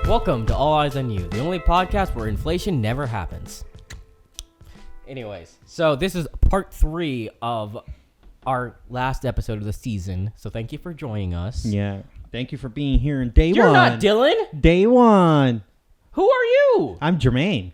Welcome to All Eyes on You, the only podcast where inflation never happens. Anyways, so this is part 3 of our last episode of the season. So thank you for joining us. Yeah. Thank you for being here in day one. You're not Dylan. Day one. Who are you? I'm Jermaine.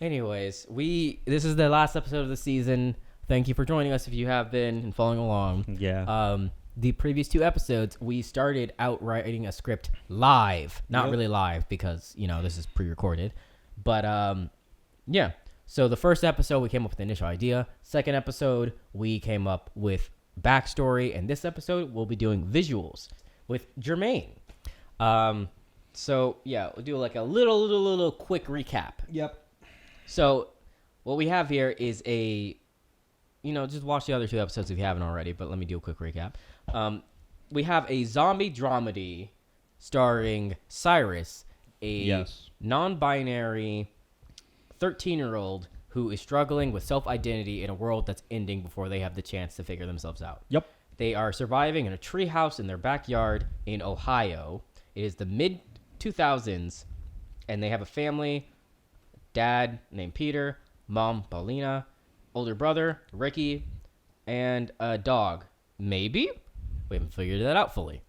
Anyways, this is the last episode of the season. Thank you for joining us if you have been and following along. Yeah. The previous 2 episodes, we started out writing a script live. Not really live because, this is pre-recorded. But, yeah. So the first episode, we came up with the initial idea. Second episode, we came up with backstory. And this episode, we'll be doing visuals with Jermaine. So, yeah, we'll do like a little quick recap. Yep. So what we have here is just watch the other 2 episodes if you haven't already, but let me do a quick recap. We have a zombie dramedy starring Cyrus, a non-binary 13-year-old who is struggling with self-identity in a world that's ending before they have the chance to figure themselves out. Yep. They are surviving in a treehouse in their backyard in Ohio. It is the mid-2000s, and they have a family, dad named Peter, mom Paulina, older brother Ricky, and a dog, maybe? We haven't figured that out fully.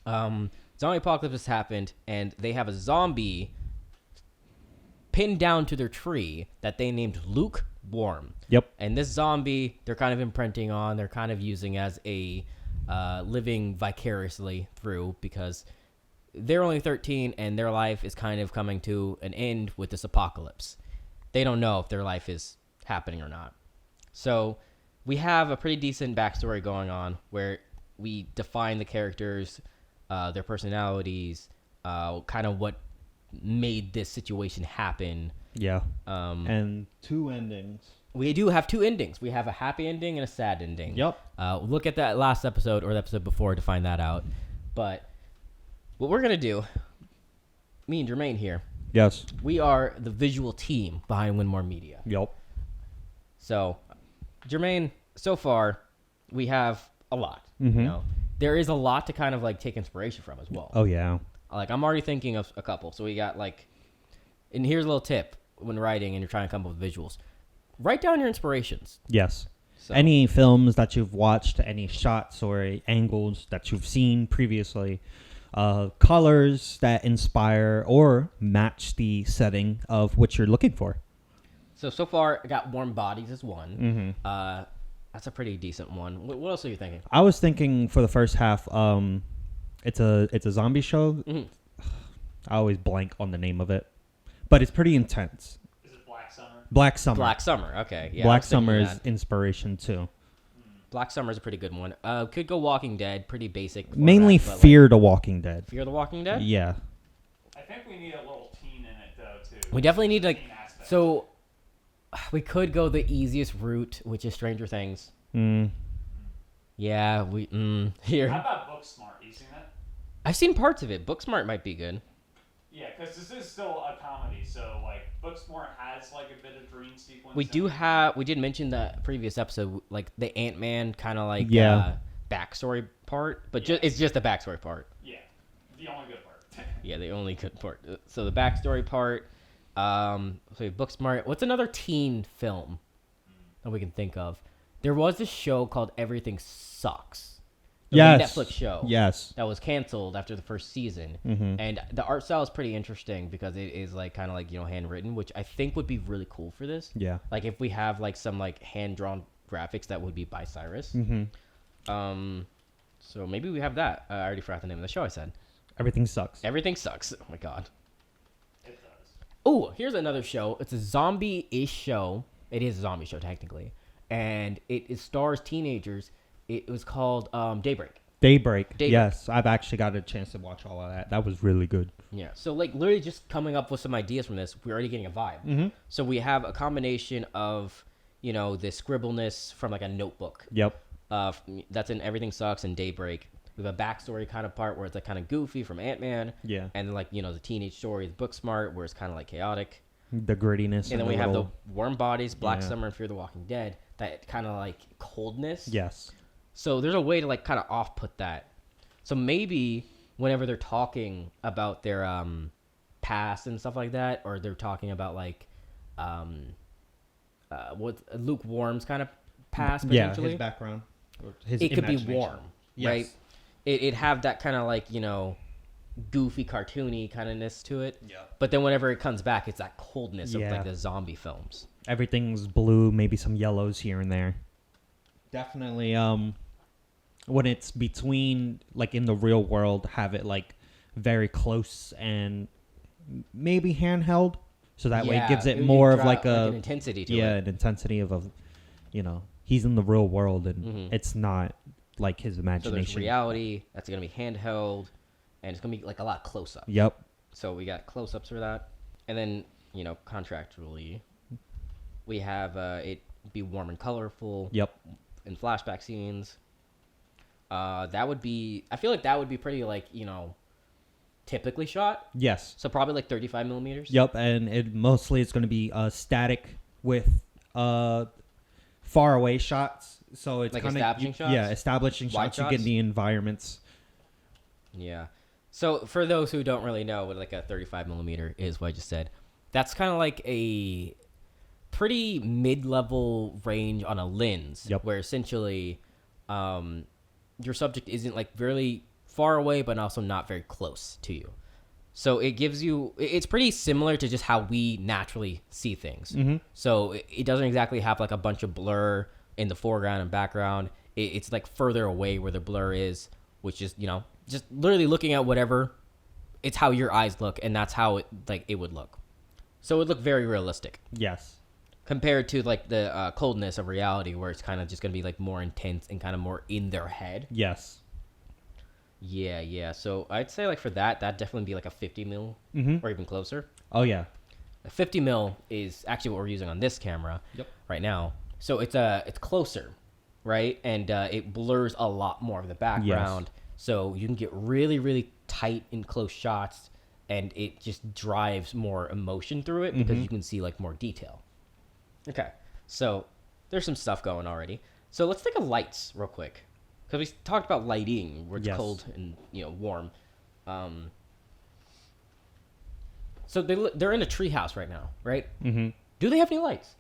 Zombie apocalypse has happened, and they have a zombie pinned down to their tree that they named Lukewarm. Yep. And this zombie, they're kind of imprinting on, they're kind of using as a living vicariously through, because they're only 13 and their life is kind of coming to an end with this apocalypse. They don't know if their life is happening or not. So we have a pretty decent backstory going on where we define the characters, their personalities, kind of what made this situation happen. Yeah. And 2 endings. We do have 2 endings. We have a happy ending and a sad ending. Yep. Look at that last episode or the episode before to find that out. But what we're going to do, me and Jermaine here, Yes. we are the visual team behind Winmore Media. Yep. So, Jermaine, so far, we have a lot. Mm-hmm. There is a lot to kind of like take inspiration from as well. Oh, yeah. Like, I'm already thinking of a couple. So we got and here's a little tip when writing and you're trying to come up with visuals. Write down your inspirations. Yes. So, Any films that you've watched, any shots or angles that you've seen previously, colors that inspire or match the setting of what you're looking for. So far, I got Warm Bodies as one. Mm-hmm. That's a pretty decent one. What else are you thinking? I was thinking for the first half, it's a zombie show. Mm-hmm. I always blank on the name of it, but it's pretty intense. Is it Black Summer? Black Summer. Black Summer. Okay. Yeah, Black Summer is inspiration too. Black Summer is a pretty good one. Could go Walking Dead. Pretty basic. Format, Mainly Fear the Walking Dead. Fear the Walking Dead? Yeah. I think we need a little teen in it, though, too. We definitely need, Teen aspect. so we could go the easiest route, which is Stranger Things. Yeah, here. How about Booksmart? You seen that? I've seen parts of it. Booksmart might be good. Yeah, because this is still a comedy, so, Booksmart has, a bit of dream sequence. We did mention the previous episode, the Ant-Man kind of backstory part, but it's just the backstory part. Yeah, the only good part. Yeah, the only good part. So the backstory part, so we have Booksmart. What's another teen film that we can think of? There was this show called Everything Sucks. It was Yes. a Netflix show. Yes. That was canceled after the first season. Mm-hmm. And the art style is pretty interesting because it is handwritten, which I think would be really cool for this. Yeah. If we have some hand-drawn graphics that would be by Cyrus. Mm-hmm. So maybe we have that. I already forgot the name of the show I said. Everything Sucks. Everything Sucks. Oh my god. It does. Oh, here's another show. It's a zombie-ish show. It is a zombie show technically. And it stars teenagers. It was called Daybreak. Daybreak. Yes, I've actually got a chance to watch all of that. That was really good. Yeah. So literally just coming up with some ideas from this, we're already getting a vibe. Mm-hmm. So we have a combination of, the scribbleness from a notebook. Yep. That's in Everything Sucks and Daybreak. We have a backstory kind of part where it's kind of goofy from Ant-Man. Yeah. And then the teenage story is Booksmart where it's kind of chaotic. The grittiness. And then we have the Warm Bodies, Black Summer, and Fear the Walking Dead. That kind of coldness. Yes. So there's a way to kind of off-put that. So maybe whenever they're talking about their past and stuff like that, or they're talking about like what lukewarm's kind of past potentially. his background. Or his It could be imagination. warm, Yes. right? It have that kind of like, you know, goofy, cartoony kind ofness to it. Yeah. But then whenever it comes back, it's that coldness of Yeah. like the zombie films. Everything's blue, maybe some yellows here and there. Definitely, when it's between, like, in the real world, have it, like, very close and maybe handheld. So that way it gives it more of, like, an intensity to it. an intensity of a, you know, he's in the real world and Mhm. it's not like his So imagination. there's reality that's going to be handheld, and it's going to be like a lot close up. Yep. So we got close ups for that. And then, you know, contractually, we have it be warm and colorful Yep. in flashback scenes. That would be, I feel like that would be pretty, like, you know, typically shot. Yes. So probably like 35 millimeters. Yep. And it mostly it's going to be static with far away shots. So it's Like kind of establishing shots? Yeah, establishing Wide shots. You get shots? the environments. Yeah. So for those who don't really know what like a 35 millimeter is, what I just said, that's kind of like a pretty mid-level range on a lens. Yep. Where essentially your subject isn't like really far away, but also not very close to you. So it gives you, it's pretty similar to just how we naturally see things. Mm-hmm. So it doesn't exactly have like a bunch of blur in the foreground and background. It's like further away where the blur is, which is, you know, just literally looking at whatever. It's how your eyes look, and that's how it would look. So it would look very realistic Yes. compared to like the coldness of reality, where it's kind of just gonna be like more intense and kind of more in their head. Yes. Yeah. So I'd say like for that'd definitely be like a 50 mil Mm-hmm. or even closer. Oh yeah. A 50 mil is actually what we're using on this camera right now. So it's closer, right? And it blurs a lot more of the background. So you can get really, really tight and close shots, and it just drives more emotion through it because you can see like more detail. Okay, so there's some stuff going already. So let's think of lights real quick, because we talked about lighting where it's Yes. cold and, you know, warm. So they're in a treehouse right now, right? Mm-hmm. Do they have any lights?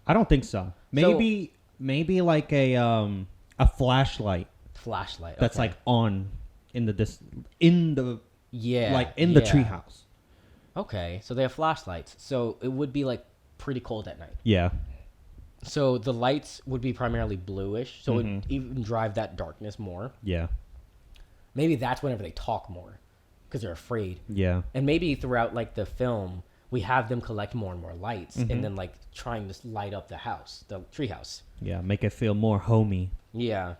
I don't think so. Maybe like a flashlight Flashlight. that's okay. like on in the yeah, like in the treehouse. Okay, so they have flashlights. So it would be like pretty cold at night. Yeah. So the lights would be primarily bluish, so it would Mhm. even drive that darkness more. Yeah. Maybe that's whenever they talk more, because they're afraid. Yeah. And maybe throughout like the film, we have them collect more and more lights, Mhm. and then like trying to light up the house, the treehouse. Yeah. Make it feel more homey. Yeah.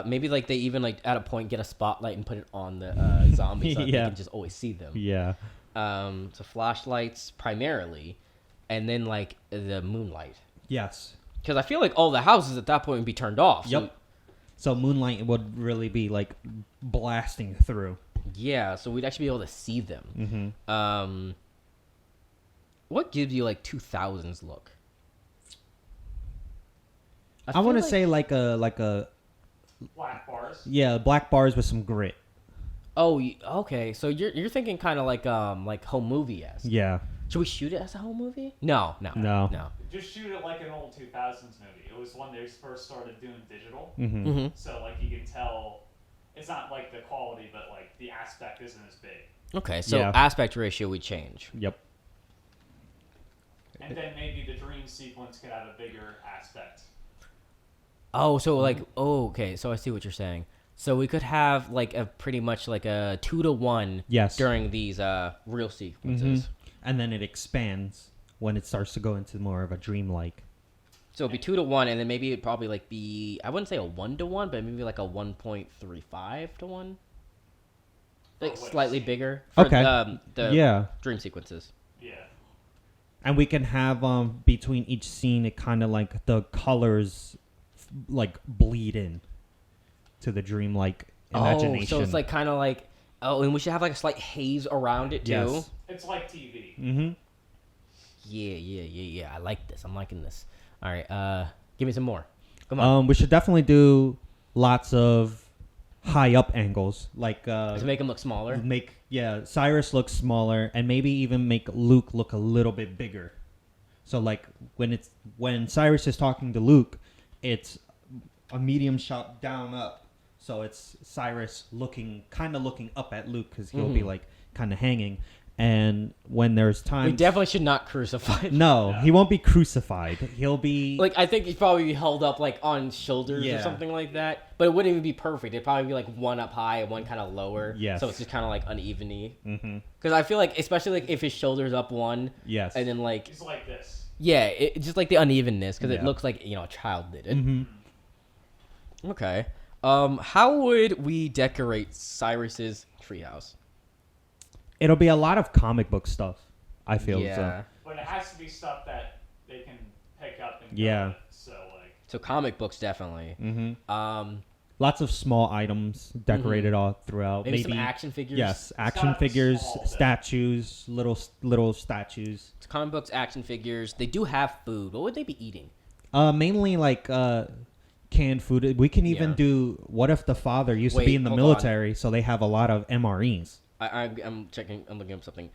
Maybe like they even like at a point get a spotlight and put it on the zombies so that Yeah. they can just always see them. Yeah. So flashlights primarily, and then like the moonlight. Yes. Because I feel like all the houses at that point would be turned off. Yep. So moonlight would really be like blasting through. Yeah, so we'd actually be able to see them. Mm-hmm. What gives you like 2000s look? I want to say like a Black bars. black bars with some grit. Oh, okay. So you're thinking kind of like home movie esque. Yeah. Should we shoot it as a home movie? No. No. Just shoot it like an old 2000s movie. It was when they first started doing digital. Mm-hmm. Mm-hmm. So, like, you can tell it's not like the quality, but, like, the aspect isn't as big. Okay, so Yeah. aspect ratio would change. Yep. And then maybe the dream sequence could have a bigger aspect. Oh, so like, okay. So I see what you're saying. So we could have like a pretty much like a 2-to-1 Yes. during these real sequences. Mhm. And then it expands when it starts to go into more of a dreamlike. So it'd be 2-to-1, and then maybe it'd probably like be, I wouldn't say a 1-to-1, but maybe like a 1.35-to-1. Like For what slightly scene? bigger for Okay. the Yeah. dream sequences. Yeah. And we can have between each scene, it kind of like the colors like bleed in to the dreamlike imagination. Oh, so it's like kind of like, and we should have like a slight haze around it too. Yes. It's like TV. Mm-hmm. Yeah. I like this. I'm liking this. All right, give me some more. Come on. We should definitely do lots of high up angles, like To make him look smaller. Cyrus look smaller, and maybe even make Luke look a little bit bigger. So like when Cyrus is talking to Luke, it's a medium shot down up. So it's Cyrus looking up at Luke because he'll be like kind of hanging. And when there's time, We definitely should not crucify him. no, he won't be crucified. He'll be Like, I think he'd probably be held up, like, on shoulders or Yeah. something like that. But it wouldn't even be perfect. It'd probably be, like, one up high and one kind of lower. Yes. So it's just kind of, like, uneven-y. Mhm. Because I feel like, especially, like, if his shoulder's up one. Yes. And then, like, He's like this. yeah, just, like, the unevenness. Because it Yeah. looks like, a child did it. Mhm. Okay. How would we decorate Cyrus's treehouse? It'll be a lot of comic book stuff, I feel. Yeah. But it has to be stuff that they can pick up and Yeah. go with. So, like, So comic books, definitely. So lots of small items decorated all throughout. Maybe some action figures. Yes, action gotta be figures, small, though. statues, little statues. It's comic books, action figures. They do have food. What would they be eating? Mainly like canned food. We can even Yeah. do. What if the father used to Wait, be in the hold on. military, so they have a lot of MREs. I'm checking. I'm looking up something.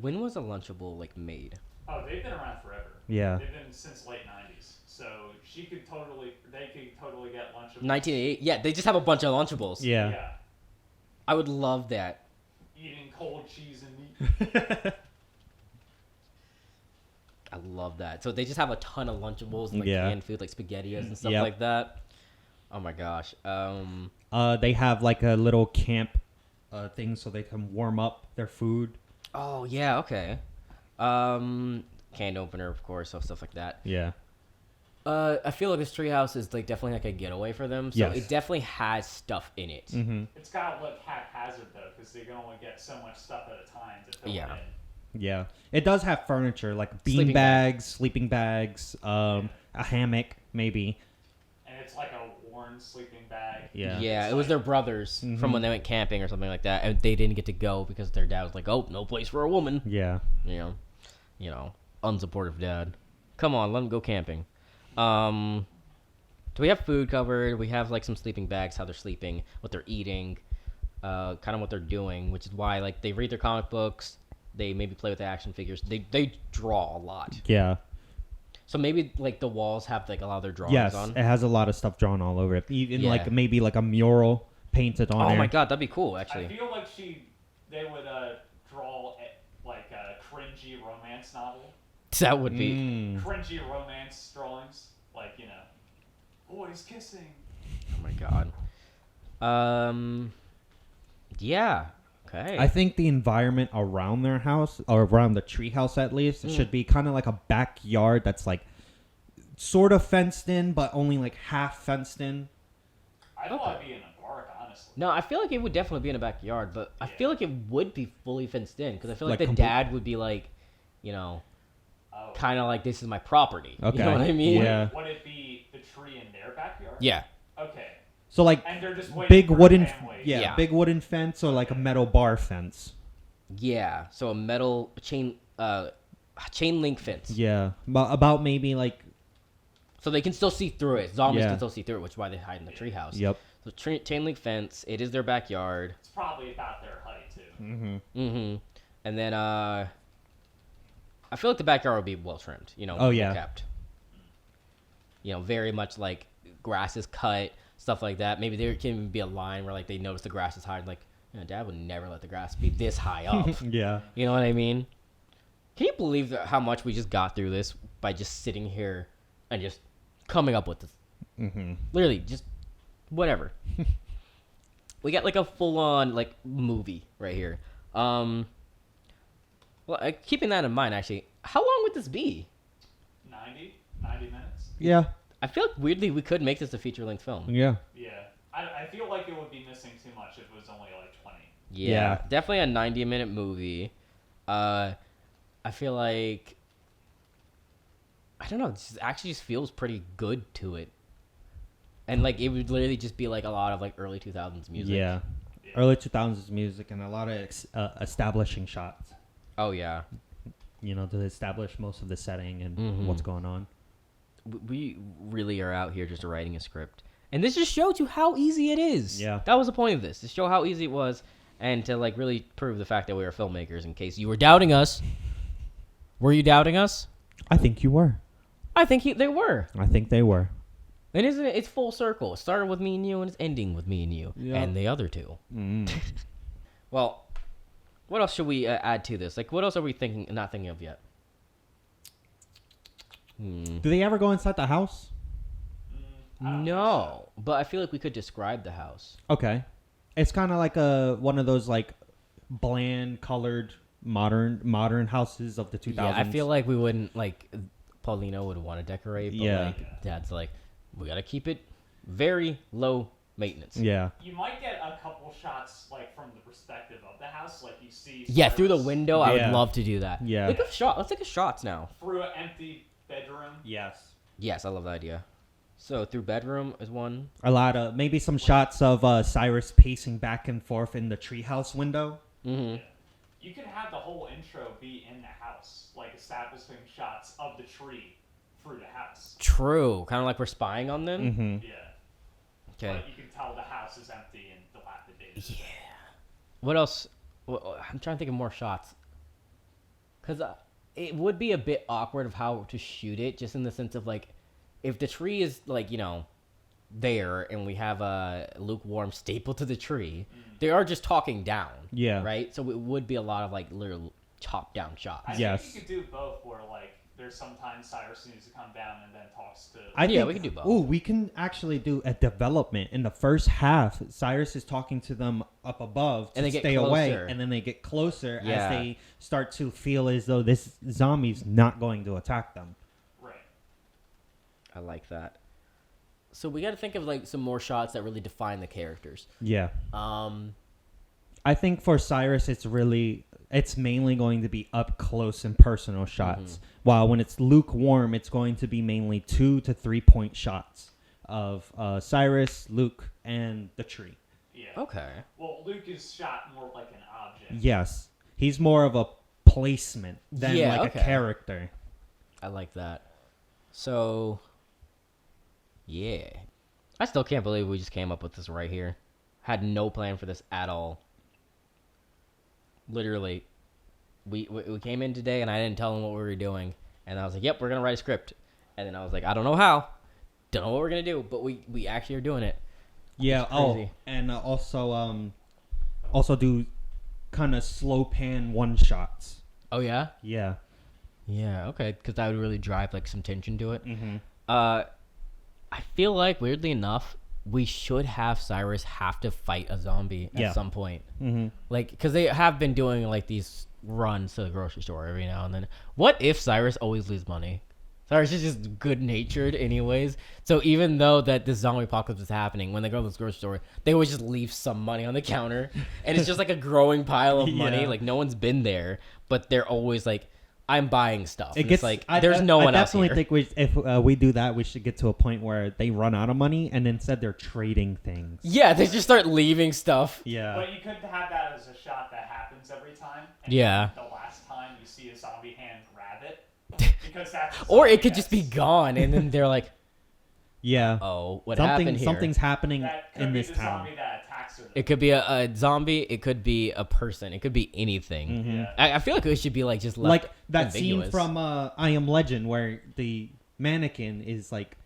When was a Lunchable like made? oh, they've been around forever. Yeah. They've been since late 90s. So they could totally get Lunchables. 1988. Yeah, they just have a bunch of Lunchables. Yeah. Yeah. I would love that. Eating cold cheese and meat. I love that. So they just have a ton of Lunchables and like Yeah. canned food, like SpaghettiOs and stuff Yep. like that. Oh my gosh. They have like a little camp thing so they can warm up their food. Oh yeah. Okay. Can opener, of course, so stuff like that. Yeah. I feel like this treehouse is like definitely like a getaway for them. So Yes. it definitely has stuff in it. Mm-hmm. It's got to look haphazard, though, because they can only get so much stuff at a time to fill Yeah. it in. Yeah. It does have furniture like bean Sleeping bags, sleeping bags, a hammock maybe. And it's like a worn sleeping bag. Yeah. Yeah, It's it was like- their brothers from when they went camping or something like that, and they didn't get to go because their dad was like, "Oh, no place for a woman." Yeah. You know, unsupportive dad. Come on, let them go camping. Do we have food covered? We have like some sleeping bags, how they're sleeping, what they're eating, kind of what they're doing, which is why like they read their comic books, they maybe play with the action figures, they draw a lot. Yeah. So maybe like the walls have like a lot of their drawings Yes, on. it has a lot of stuff drawn all over it. Even Yeah. like maybe like a mural painted on Oh there. my god, that'd be cool I actually. feel like they would draw like a cringy romance novel. That would be. Mm. Cringy romance drawings. Like, boys kissing. Oh my god. Yeah. Okay. I think the environment around their house, or around the tree house at least, should be kind of like a backyard that's like sort of fenced in, but only like half fenced in. I thought it'd be in a park, honestly. No, I feel like it would definitely be in a backyard, but I feel like it would be fully fenced in because I feel like, Like the dad would be like, Oh. kind of like this is my property. Okay. You know what I mean? Yeah. Would it be the tree in their backyard? Yeah. Okay. So like And they're just waiting big for a wooden, family. Yeah. big wooden fence or like a metal bar fence. Yeah. So a metal chain link fence. Yeah, about maybe like So they can still see through it. Zombies Yeah. can still see through it, which is why they hide in the treehouse. yep. So chain link fence. It is their backyard. It's probably about their height, too. Mm-hmm. And then I feel like the backyard would be well trimmed. Oh, yeah. well kept. Very much like grass is cut, stuff like that. Maybe there can even be a line where like they notice the grass is high, and like Dad would never let the grass be this high up. Yeah. You know what I mean? Can you believe how much we just got through this by just sitting here and just coming up with this? Mm-hmm. Literally, just whatever. We got like a full-on like movie right here. Keeping that in mind, actually, how long would this be? 90 minutes? Yeah. I feel like weirdly we could make this a feature-length film. Yeah. Yeah. I feel like it would be missing too much if it was only like 20. Yeah, definitely a 90-minute movie. I feel like I don't know. It actually just feels pretty good to it, and like it would literally just be like a lot of like early 2000s music. Yeah. Early 2000s music and a lot of establishing shots. Oh yeah. To establish most of the setting and Mhm. what's going on. We really are out here just writing a script, And this just shows you how easy it is. Yeah. That was the point of this, to show how easy it was and to like really prove the fact that we are filmmakers in case you were doubting us. Were you doubting us? I think you were. I think they were. I think they were. And isn't it? It's full circle. It started with me and you and it's ending with me and you and the other two. Well, what else should we add to this? Like, what else are we not thinking of yet? Do they ever go inside the house? No, but I feel like we could describe the house. Okay. It's kind of like one of those like bland colored modern houses of the 2000s. Yeah, I feel like we wouldn't like Paulino would want to decorate, but Yeah. like Dad's like, we gotta keep it very low maintenance. Yeah. You might get a couple shots like from the perspective of the house, like you see. Yeah, through the Cyrus window, I Yeah. would love to do that. Yeah. Look at shot. Let's take a shots now. through an empty bedroom. Yes. Yes, I love that idea. So through bedroom is one. A lot of maybe some shots of Cyrus pacing back and forth in the treehouse window. Mm-hmm. You can have the whole intro be in the house, like establishing shots of the tree through the house. True. Kind of like we're spying on them. Mm-hmm. Yeah. Okay. But you can tell the house is empty and dilapidated. Yeah. What else? I'm trying to think of more shots. Because it would be a bit awkward of how to shoot it, just in the sense of like, if the tree is like, there and we have a lukewarm staple to the tree, they are just talking down. Yeah. Right? So it would be a lot of like little chopped down shots. I Yes. think you could do both, where like there's sometimes Cyrus needs to come down and then talks to. We can do both. Oh, we can actually do a development in the first half. Cyrus is talking to them up above to And they get stay away, closer. and then they get closer Yeah. as they start to feel as though this zombie's not going to attack them. Right. I like that. So we got to think of like some more shots that really define the characters. Yeah. Um, I think for Cyrus, it's mainly going to be up close and personal shots. While when it's lukewarm, it's going to be mainly 2 to 3 point shots of Cyrus, Luke, and the tree. Yeah. okay. Well, Luke is shot more like an object. Yes, he's more of a placement than Yeah, like okay. a character. I like that. So, yeah. I still can't believe we just came up with this right here. Had no plan for this at all. Literally, we came in today and I didn't tell them what we were doing. And I was like, yep, we're going to write a script. And then I was like, I don't know how. Don't know what we're going to do. But we actually are doing it. Yeah. It's Oh, crazy. and also do kind of slow pan one shots. Oh, yeah? Yeah. Yeah, okay. Because that would really drive like some tension to it. Mm-hmm. I feel like, weirdly enough, we should have Cyrus have to fight a zombie Yeah. at some point. Mm-hmm. Like, because they have been doing like these runs to the grocery store every now and then. What if Cyrus always loses money? Cyrus is just good natured, anyways. So even though that this zombie apocalypse is happening, when they go to this grocery store, they always just leave some money on the counter, and it's just like a growing pile of money. Yeah. Like no one's been there, but they're always like, "I'm buying stuff." It And gets it's like there's no one I else definitely here. think if we do that, we should get to a point where they run out of money and instead they're trading things. Yeah, they just start leaving stuff. Yeah. But you could have that as a shot that happens every time. And Yeah. The last time you see a zombie hand grab it, because that's. Or it could just be gone, and then they're like, Yeah. "Oh, what happened here?" Something's happening That could in be this the town. zombie that attacks her. It could be a zombie. It could be a person. It could be anything. Mm-hmm. Yeah. I feel like it should be like just left Like that scene ambiguous. from I Am Legend where the mannequin is like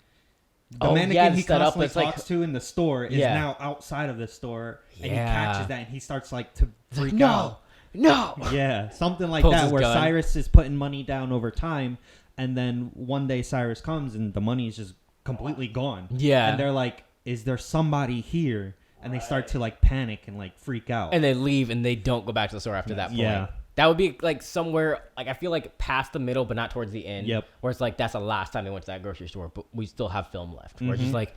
the Oh, mannequin yeah, he it's set up, constantly it's like- talks to in the store is Yeah. now outside of the store and he Yeah. catches that and he starts like to freak no, out. no. Yeah, something like Pulls that his where gun. Cyrus is putting money down over time and then one day Cyrus comes and the money is just completely gone. Yeah. And they're like, is there somebody here? And they start Right. to like panic and like freak out. And they leave, and they don't go back to the store after that point. Yeah. That would be like somewhere, like I feel like past the middle, but not towards the end. Yep. Where it's like that's the last time they went to that grocery store, but we still have film left. Where it's Mm-hmm. just like,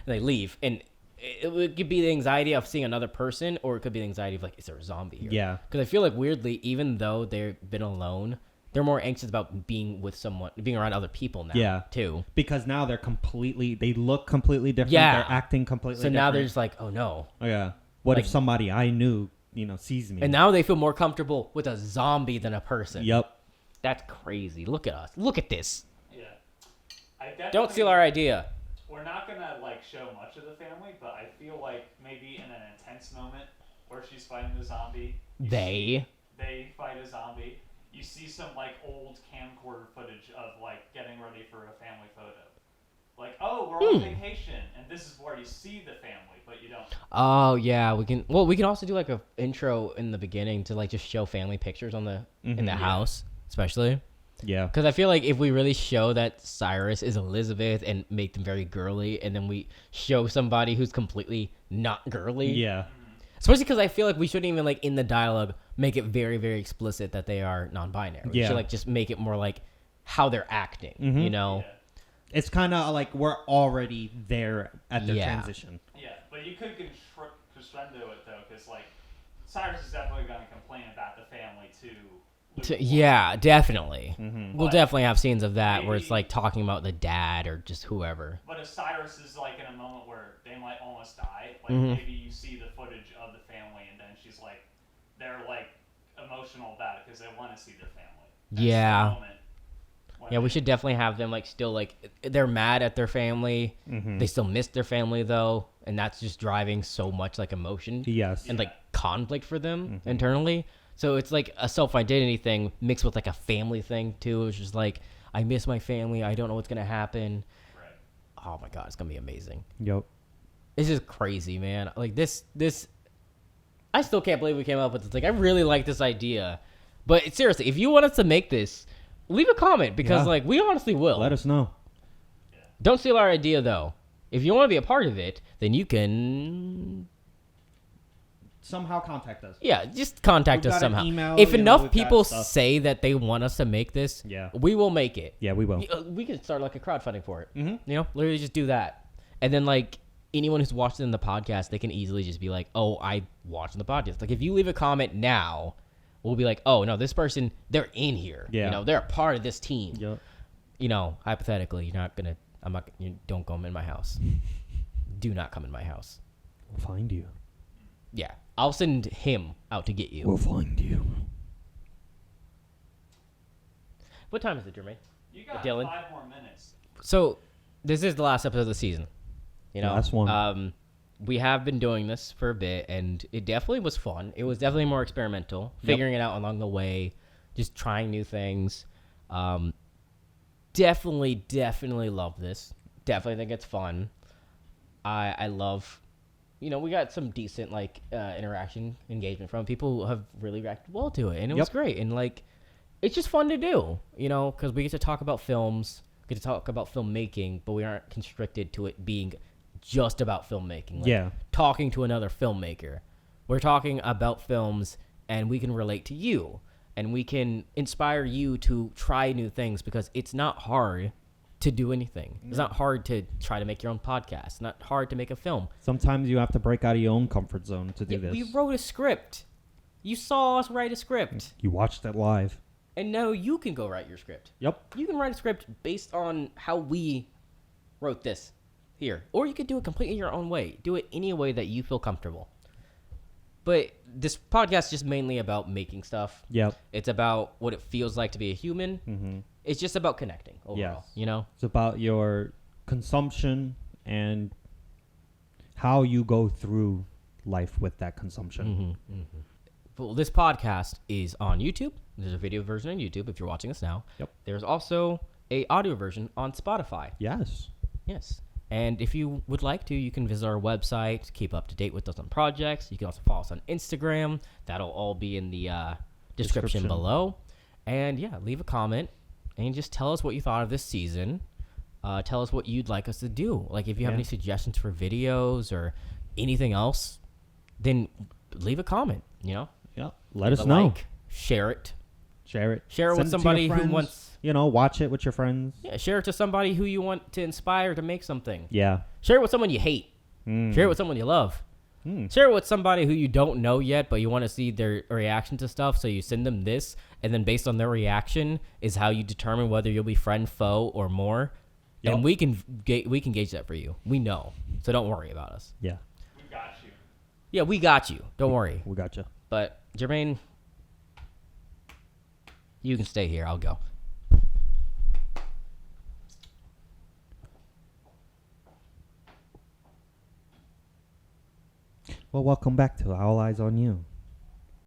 and they leave, and it could be the anxiety of seeing another person, or it could be the anxiety of like, is there a zombie here? Yeah. Because I feel like weirdly, even though they've been alone, they're more anxious about being with someone, being around other people now. Yeah. Too. Because now they look completely different. Yeah. They're acting completely So different. now they're just like, oh no. Oh, yeah. What Like- if somebody I knew, sees me? And now they feel more comfortable with a zombie than a person. Yep. That's crazy. Look at us. Look at this. Yeah. I definitely, Don't steal our idea. we're not gonna like show much of the family, but I feel like maybe in an intense moment where she's fighting the zombie, they fight a zombie. You see some like old camcorder footage of like getting ready for a family photo. Like, oh, we're on vacation, and this is where you see the family, but you don't. Oh yeah, we can. Well, we can also do like a intro in the beginning to like just show family pictures on the in the house, especially. Yeah. Because I feel like if we really show that Cyrus is Elizabeth and make them very girly, and then we show somebody who's completely not girly. Yeah. Especially because I feel like we shouldn't even like in the dialogue make it very, very explicit that they are non-binary. We should like just make it more like how they're acting, you know? Yeah. It's kind of like we're already there at their transition. Yeah, but you could crescendo it though, because like Cyrus is definitely going to complain about the family too. Yeah, definitely. Mm-hmm. We'll definitely have scenes of that where it's like talking about the dad or just whoever. But if Cyrus is like in a moment where they might almost die, like maybe you see the footage of the family and then she's like, they're like emotional about it because they want to see their family. That's the moment. Yeah, we should definitely have them like still like they're mad at their family. They still miss their family though, and that's just driving so much like emotion. Yes. And like conflict for them internally. So it's like a self-identity thing mixed with like a family thing too. It's just like I miss my family. I don't know what's gonna happen. Right. Oh my god, it's gonna be amazing. Yep. This is crazy, man. Like this. I still can't believe we came up with this. Like I really like this idea, but seriously, if you want us to make this. Leave a comment because, like, we honestly will. Let us know. Don't steal our idea, though. If you want to be a part of it, then you can... Somehow contact us. Yeah, just contact We've us got an somehow. email, If you know, enough we've got people stuff. say that they want us to make this, we will make it. Yeah, we will. We could start, like, a crowdfunding for it. You know? Literally just do that. And then, like, anyone who's watched it in the podcast, they can easily just be like, oh, I watched the podcast. Like, if you leave a comment now... We'll be like, oh, no, this person, they're in here. Yeah. You know, they're a part of this team. Yep. You know, hypothetically, you don't come in my house. Do not come in my house. We'll find you. Yeah. I'll send him out to get you. We'll find you. What time is it, Jermaine? You got Dylan? 5 more minutes. So, this is the last episode of the season. You know? Last one. We have been doing this for a bit, and it definitely was fun. It was definitely more experimental, figuring it out along the way, just trying new things. Definitely love this. Definitely think it's fun. I love, you know, we got some decent, like, interaction, engagement from people who have really reacted well to it, and it was great. And, like, it's just fun to do, you know, because we get to talk about films, get to talk about filmmaking, but we aren't constricted to it being just about filmmaking. Like, talking to another filmmaker. We're talking about films, and we can relate to you, and we can inspire you to try new things because it's not hard to do anything. It's not hard to try to make your own podcast. It's not hard to make a film. Sometimes you have to break out of your own comfort zone to do this. We wrote a script. You saw us write a script. You watched it live. And now you can go write your script. Yep. You can write a script based on how we wrote this here. Or you could do it completely your own way. Do it any way that you feel comfortable. But this podcast is just mainly about making stuff. Yep. It's about what it feels like to be a human. Mm-hmm. It's just about connecting overall, you know? It's about your consumption and how you go through life with that consumption. Well, this podcast is on YouTube. There's a video version on YouTube if you're watching us now. Yep. There's also a audio version on Spotify. Yes. Yes. And if you would like to, you can visit our website, keep up to date with us on projects. You can also follow us on Instagram. That'll all be in the description below. And yeah, leave a comment and just tell us what you thought of this season. Tell us what you'd like us to do. Like if you have any suggestions for videos or anything else, then leave a comment, you know? Yeah. Let us know. Share it. Share it. Share it Send with somebody to your who friends. wants... You know, watch it with your friends. Yeah, share it to somebody who you want to inspire to make something. Yeah. Share it with someone you hate. Share it with someone you love. Share it with somebody who you don't know yet, but you want to see their reaction to stuff, so you send them this, and then based on their reaction is how you determine whether you'll be friend, foe, or more. Yep. And we can gauge that for you. We know. So don't worry about us. Yeah. We got you. Yeah, we got you. Don't worry. We got you. But, Jermaine, you can stay here. I'll go. Well, welcome back to All Eyes on You.